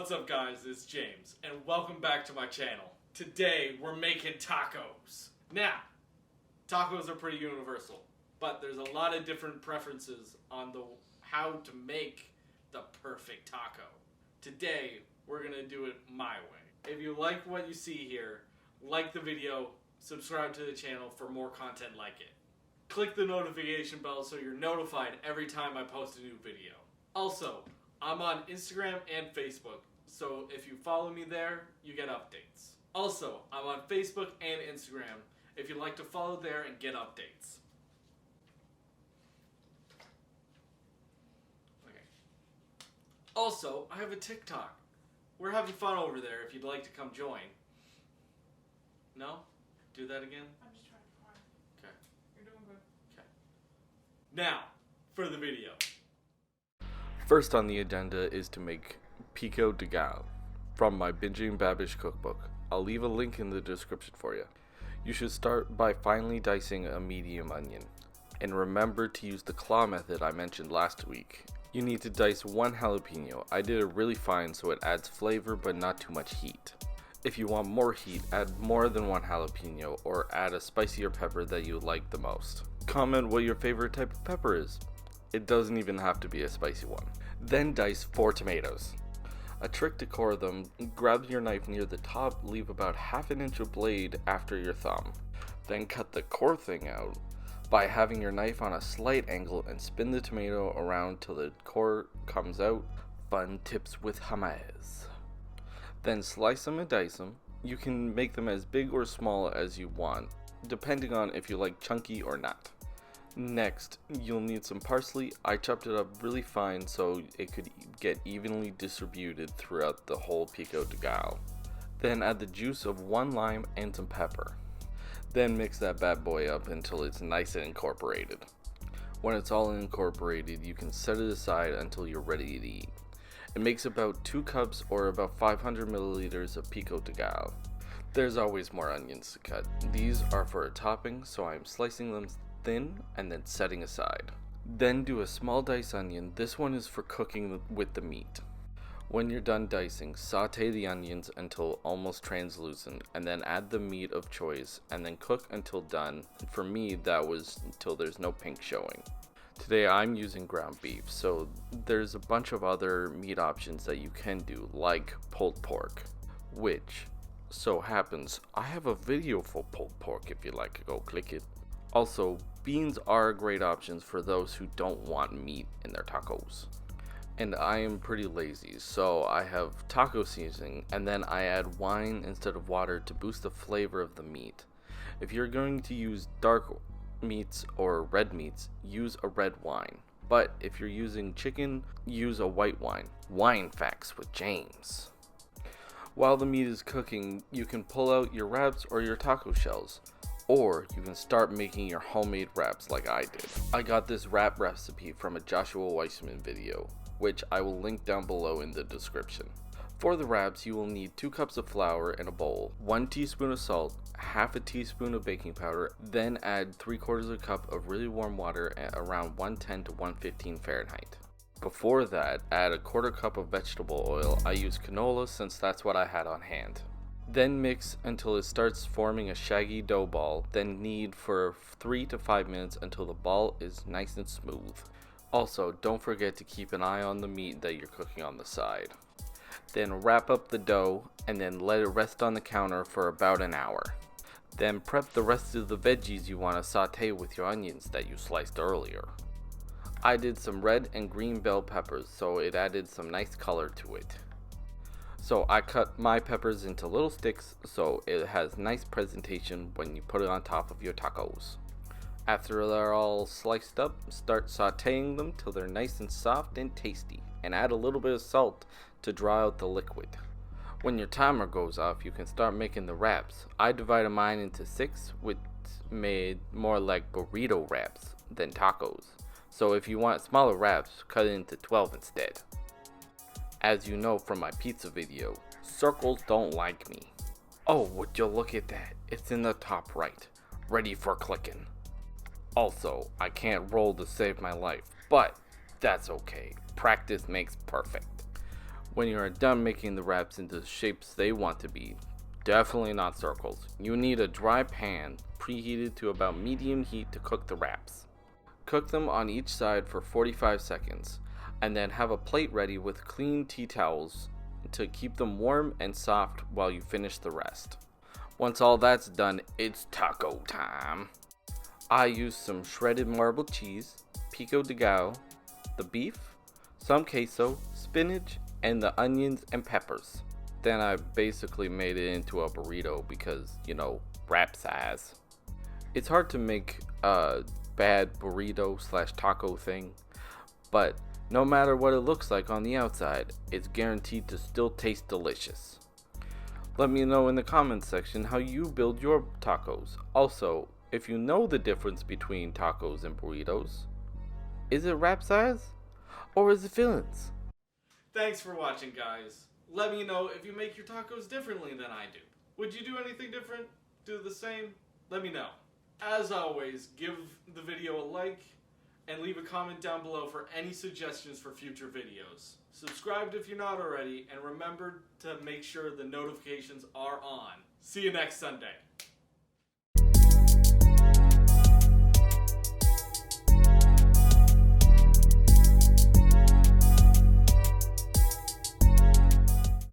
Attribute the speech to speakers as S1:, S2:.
S1: What's up guys, it's James, and welcome back to my channel. Today, we're making tacos. Now, tacos are pretty universal, but there's a lot of different preferences on how to make the perfect taco. Today, we're gonna do it my way. If you like what you see here, like the video, subscribe to the channel for more content like it. Click the notification bell so you're notified every time I post a new video. Also, I'm on Instagram and Facebook, so if you follow me there, you get updates. Also, I'm on Facebook and Instagram if you'd like to follow there and get updates. Okay. Also, I have a TikTok. We're having fun over there if you'd like to come join. No? Do that again?
S2: I'm just trying to be quiet.
S1: Okay.
S2: You're doing good.
S1: Okay. Now, for the video.
S3: First on the agenda is to make Pico De Gallo from my Binging Babish cookbook. I'll leave a link in the description for you. You should start by finely dicing a medium onion. And remember to use the claw method I mentioned last week. You need to dice one jalapeno. I did it really fine so it adds flavor but not too much heat. If you want more heat, add more than one jalapeno or add a spicier pepper that you like the most. Comment what your favorite type of pepper is. It doesn't even have to be a spicy one. Then dice 4 tomatoes. A trick to core them, grab your knife near the top, leave about ½ inch of blade after your thumb. Then cut the core thing out by having your knife on a slight angle and spin the tomato around till the core comes out. Fun tips with hummus. Then slice them and dice them. You can make them as big or small as you want, depending on if you like chunky or not. Next, you'll need some parsley. I chopped it up really fine so it could get evenly distributed throughout the whole Pico De Gallo. Then add the juice of 1 lime and some pepper. Then mix that bad boy up until it's nice and incorporated. When it's all incorporated, you can set it aside until you're ready to eat. It makes about 2 cups or about 500 milliliters of Pico De Gallo. There's always more onions to cut. These are for a topping, so I'm slicing them thin and then setting aside. Then do a small diced onion. This one is for cooking with the meat. When you're done dicing, saute the onions until almost translucent and then add the meat of choice and then cook until done. For me, that was until there's no pink showing. Today I'm using ground beef, so there's a bunch of other meat options that you can do, like pulled pork, which so happens I have a video for pulled pork if you'd like to go click it. Also, beans are great options for those who don't want meat in their tacos. And I am pretty lazy, so I have taco seasoning and then I add wine instead of water to boost the flavor of the meat. If you're going to use dark meats or red meats, use a red wine. But if you're using chicken, use a white wine. Wine facts with James. While the meat is cooking, you can pull out your wraps or your taco shells. Or you can start making your homemade wraps like I did. I got this wrap recipe from a Joshua Weissman video, which I will link down below in the description. For the wraps, you will need 2 cups of flour in a bowl, 1 teaspoon of salt, ½ teaspoon of baking powder, then add 3/4 cup of really warm water at around 110 to 115 Fahrenheit. Before that, add 1/4 cup of vegetable oil. I use canola since that's what I had on hand. Then mix until it starts forming a shaggy dough ball, then knead for 3 to 5 minutes until the ball is nice and smooth. Also, don't forget to keep an eye on the meat that you're cooking on the side. Then wrap up the dough and then let it rest on the counter for about an hour. Then prep the rest of the veggies you want to saute with your onions that you sliced earlier. I did some red and green bell peppers so it added some nice color to it. So I cut my peppers into little sticks so it has nice presentation when you put it on top of your tacos. After they're all sliced up, start sauteing them till they're nice and soft and tasty, and add a little bit of salt to draw out the liquid. When your timer goes off, you can start making the wraps. I divided mine into 6, which made more like burrito wraps than tacos. So if you want smaller wraps, cut it into 12 instead. As you know from my pizza video, circles don't like me. Oh, would you look at that? It's in the top right, ready for clicking. Also, I can't roll to save my life, but that's okay. Practice makes perfect. When you are done making the wraps into the shapes they want to be, definitely not circles, you need a dry pan preheated to about medium heat to cook the wraps. Cook them on each side for 45 seconds, and then have a plate ready with clean tea towels to keep them warm and soft while you finish the rest. Once all that's done, it's taco time. I use some shredded marble cheese, Pico De Gallo, the beef, some queso, spinach, and the onions and peppers. Then I basically made it into a burrito because, wrap size. It's hard to make a bad burrito / taco thing, but no matter what it looks like on the outside, it's guaranteed to still taste delicious. Let me know in the comments section how you build your tacos. Also, if you know the difference between tacos and burritos, is it wrap size or is it fillings?
S1: Thanks for watching, guys. Let me know if you make your tacos differently than I do. Would you do anything different? Do the same? Let me know. As always, give the video a like and leave a comment down below for any suggestions for future videos. Subscribe if you're not already, and remember to make sure the notifications are on. See you next Sunday.